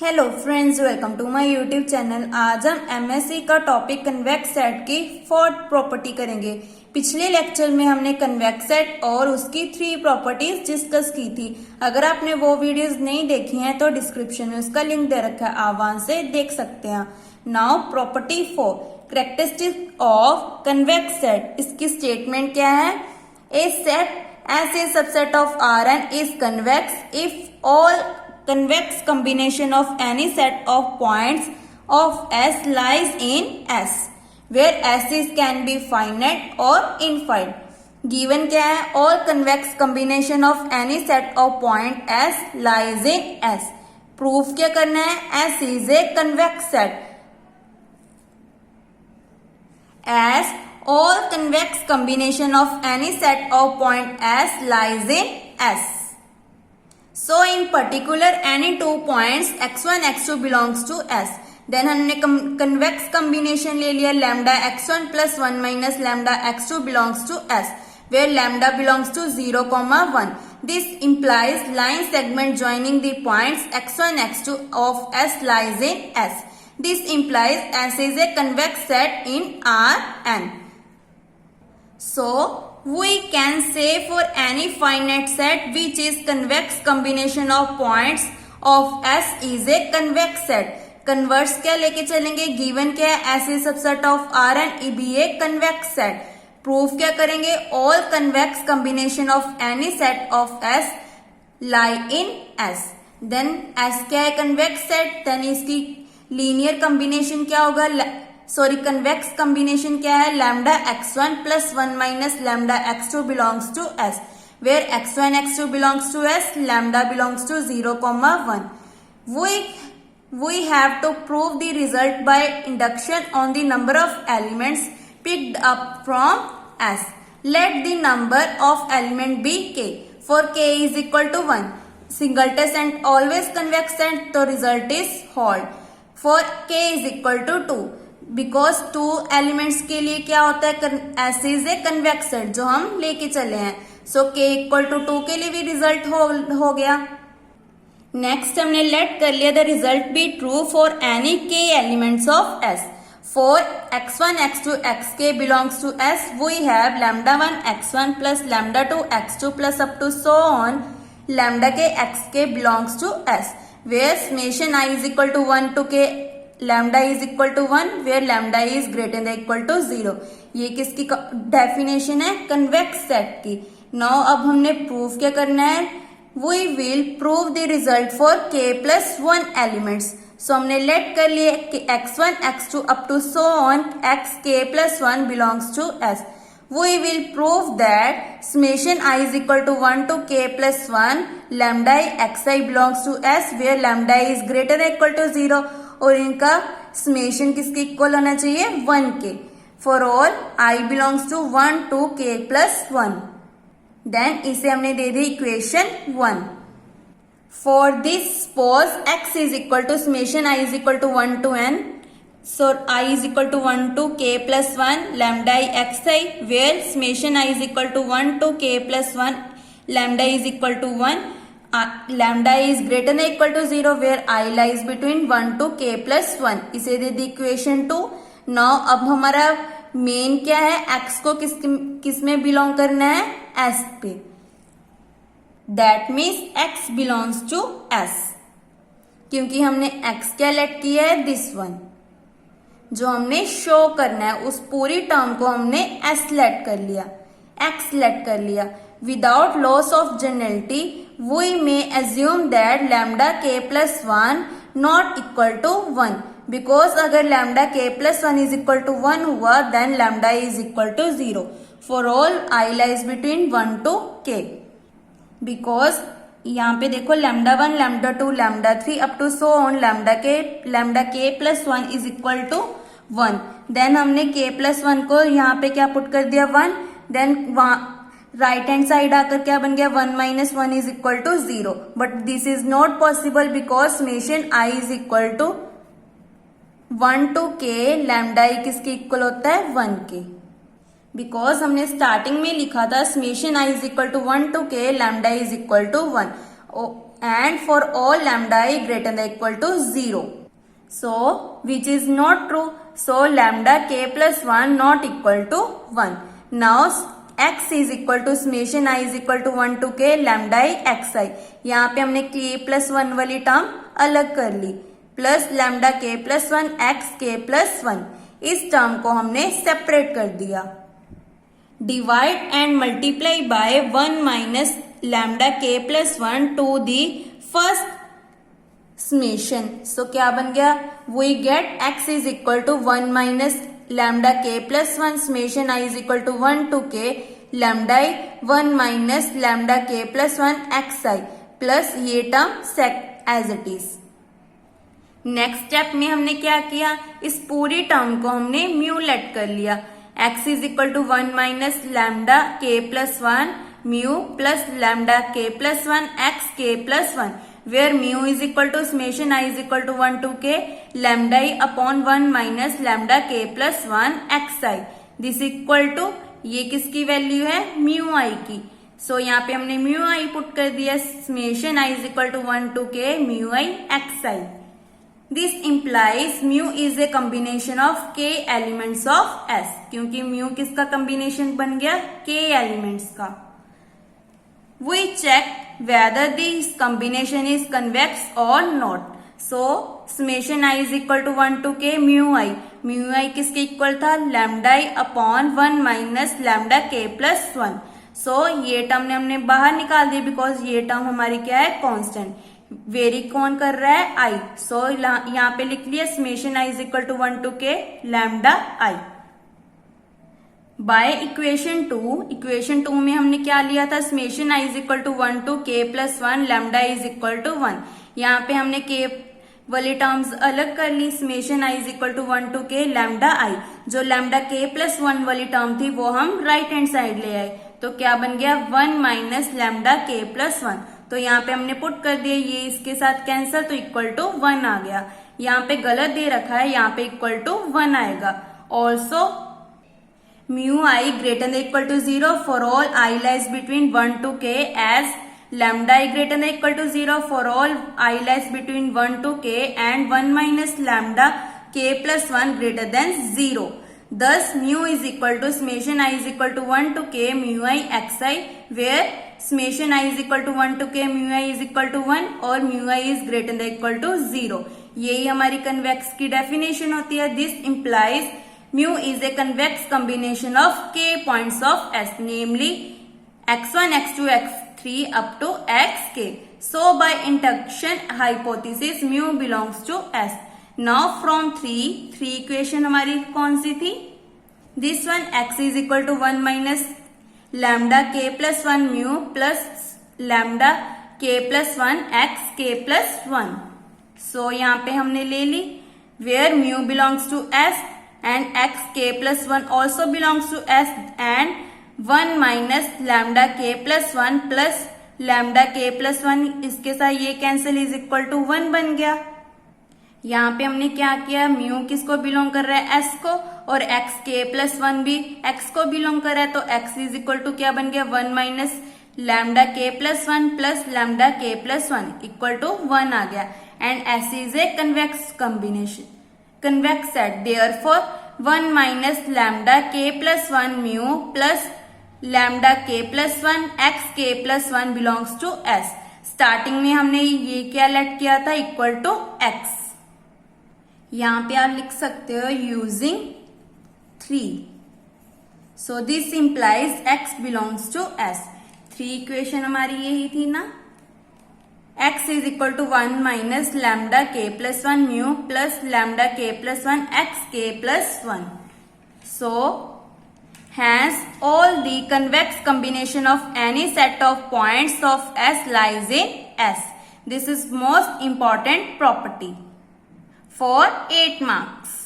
Hello friends, welcome to my YouTube channel. आज हम MSc का टॉपिक कन्वेक्स सेट की फोर्थ प्रॉपर्टी करेंगे। पिछले लेक्चर में हमने कन्वेक्स सेट और उसकी 3 प्रॉपर्टीज डिस्कस की थी। अगर आपने वो वीडियोस नहीं देखी हैं तो डिस्क्रिप्शन में उसका लिंक दे रखा है, आप वहां से देख सकते हैं। Now property 4, characteristic of convex set. इसकी स्टेटमेंट क्या है? A set S a subset of R N is convex if all convex combination of any set of points of S lies in S, where S is can be finite or infinite. Given क्या है? All convex combination of any set of point S lies in S. Proof क्या करना है? S is a convex set. As all convex combination of any set of point S lies in S. So in particular any two points x1 x2 belongs to S. Then हमने convex combination ले लिया lambda x1 plus 1 minus lambda x2 belongs to S, where lambda belongs to 0, 1. This implies line segment joining the points x1 x2 of S lies in S. This implies S is a convex set in Rn. So we can say for any finite set which is convex combination of points of S is a convex set. Converse क्या लेके चलेंगे? Given क्या है? S is subset of R and be a convex set. Proof क्या करेंगे? All convex combination of any set of S lie in S. Then S क्या है? Convex set. Then इसकी linear combination क्या होगा? कन्वेक्स कॉम्बिनेशन क्या है? Lambda x1 plus 1 minus lambda x2 belongs to S, where x1 x2 belongs to S, lambda belongs to 0, 1. We have to prove the result by induction on the number of elements picked up from S. Let the number of element be k. For k is equal to 1, singleton and always convex set, तो result is hold. For k is equal to 2, because 2 elements के लिए क्या होता है? S is a convex set जो हम लेके चले हैं। सो k इक्वल टू 2 के लिए भी रिजल्ट हो गया। नेक्स्ट हमने लेट कर लिया the result be true for any k elements of S. For x1 x2 xk belongs to S we have lambda 1 x1 plus lambda 2 x2 plus up to so on lambda k xk belongs to S, where summation i is equal to 1 to k lambda is equal to 1, where lambda is greater than equal to 0. ये किसकी definition है? Convex set की। Now अब हमने proof क्या करना है? We will prove the result for k plus 1 elements. So हमने लेट कर लिए x1 x2 up to so on xk plus 1 belongs to S. We will prove that summation I is equal to 1 to k plus 1 lambda xi belongs to S, where lambda is greater than equal to 0. और इनका summation किसके equal होना चाहिए? 1 के. For all I belongs to 1 to k plus 1. Then इसे हमने दे दी equation 1. For this suppose x is equal to summation I is equal to 1 to n. So I is equal to 1 to k plus 1 lambda xi, where summation I is equal to 1 to k plus 1 lambda is equal to 1. Lambda is greater than equal to 0, where I lies between 1 to k plus 1. इसे दे दी equation 2. Now अब हमारा main क्या है? x को किस में belong करना है? S पे. That means x belongs to S, क्योंकि हमने x क्या लेट किया है? दिस वन जो हमने शो करना है, उस पूरी टर्म को हमने S लेट कर लिया, X लेट कर लिया. Without loss of generality we may assume that lambda k plus 1 not equal to 1, because अगर lambda k plus 1 is equal to 1 हुआ then lambda is equal to 0 for all I lies between 1 to k. Because यहाँ पे देखो lambda 1 lambda 2 lambda 3 up to so on lambda k plus 1 is equal to 1. Then हमने k plus 1 को यहाँ पे क्या put कर दिया? 1. देन राइट हैंड साइड आकर क्या बन गया? 1 minus 1 is equal to 0. But this is not possible because summation I is equal to 1 to k lambda किसके इक्वल होता है? 1 के. बिकॉज हमने स्टार्टिंग में लिखा था summation I is equal to 1 to k lambda is equal to 1. and for all lambda I greater than or equal to 0. So which is not true. So lambda k plus 1 not equal to 1. Now x is equal to summation I is equal to 1 to k lambda I xi. यहाँ पे हमने k plus 1 वाली term अलग कर ली, plus lambda k plus 1 x k plus 1, इस term को हमने सेपरेट कर दिया. Divide and multiply by 1 minus lambda k plus 1 to the first summation. So क्या बन गया, we get x is equal to 1 minus lambda k plus 1 summation I is equal to 1 to k lambda I 1 minus lambda k plus 1 xi plus ये term sec as it is. Next step में हमने क्या किया, इस पूरी term को हमने mu late कर लिया. x is equal to 1 minus lambda k plus 1 mu plus lambda k plus 1 x k plus 1, where mu is equal to summation I is equal to 1 to k lambda I upon 1 minus lambda k plus 1 xi. This equal to ये किसकी value है, mu I की. सो यहाँ पे हमने mu I put कर दिया, summation I is equal to 1 to k mu I xi. This implies mu is a combination of k elements of S, क्योंकि mu किसका combination बन गया, k elements का. We check whether this combination is convex or not. So summation I is equal to 1 to k mu I. Mu I किसके equal था, lambda I upon 1 minus lambda k plus 1. सो ये term ने हमने बाहर निकाल दिया, because ये term हमारी क्या है, कांस्टेंट. वेरी कौन कर रहा है, आई. सो यहाँ पे लिख लिया summation I is equal to 1 to k lambda I. By equation 2 में हमने क्या लिया था, summation I is equal to 1 to k plus 1 lambda I is equal to 1. यहाँ पे हमने के वाली टर्म्स अलग कर ली, summation I is equal to 1 to k lambda I. जो लैम्डा के प्लस 1 वाली टर्म थी वो हम राइट हैंड साइड ले आए, तो क्या बन गया, 1 माइनस लैम्डा के प्लस 1. तो यहाँ पे हमने पुट कर दिया, ये इसके साथ कैंसिल, तो इक्वल टू 1 आ गया. यहाँ पे गलत दे रखा है, यहाँ पे इक्वल टू 1 आएगा. Also mu I greater than equal to 0 for all I lies between 1 to k as lambda I greater than equal to 0 for all I lies between 1 to k and 1 minus lambda k plus 1 greater than 0. Thus mu is equal to summation I is equal to 1 to k mu I xi, where summation I is equal to 1 to k mu I is equal to 1 और mu I is greater than equal to 0. यही हमारी convex की definition होती है. This implies mu is a convex combination of k points of S, namely x1, x2, x3 up to xk. So by induction hypothesis mu belongs to S. Now from 3 equation हमारी कौन सी थी, this one x is equal to 1 minus lambda k plus 1 mu plus lambda k plus 1 x k plus 1. So यहाँ पे हमने ले ली where mu belongs to S and x k plus 1 also belongs to S and 1 minus lambda k plus 1 plus lambda k plus 1, इसके साथ ये cancel is equal to 1 बन गया. यहाँ पे हमने क्या किया, म्यू किसको बिलोंग कर रहा है, S को, और x के प्लस 1 भी x को बिलोंग कर रहा है, तो x इज इक्वल टू क्या बन गया, 1 minus lambda k plus 1 plus lambda k plus 1 equal to 1 आ गया. And S is a convex combination, convex set. Therefore 1 minus lambda k plus 1 mu plus lambda k plus 1 x k plus 1 belongs to S. Starting में हमने ये क्या late किया था, equal to x. यहाँ पे आप लिख सकते हो using 3. So this implies x belongs to S. 3 equation हमारी यही थी ना. x is equal to 1 minus lambda k plus 1 mu plus lambda k plus 1 x k plus 1. So hence all the convex combination of any set of points of S lies in S. This is most important property for 8 marks.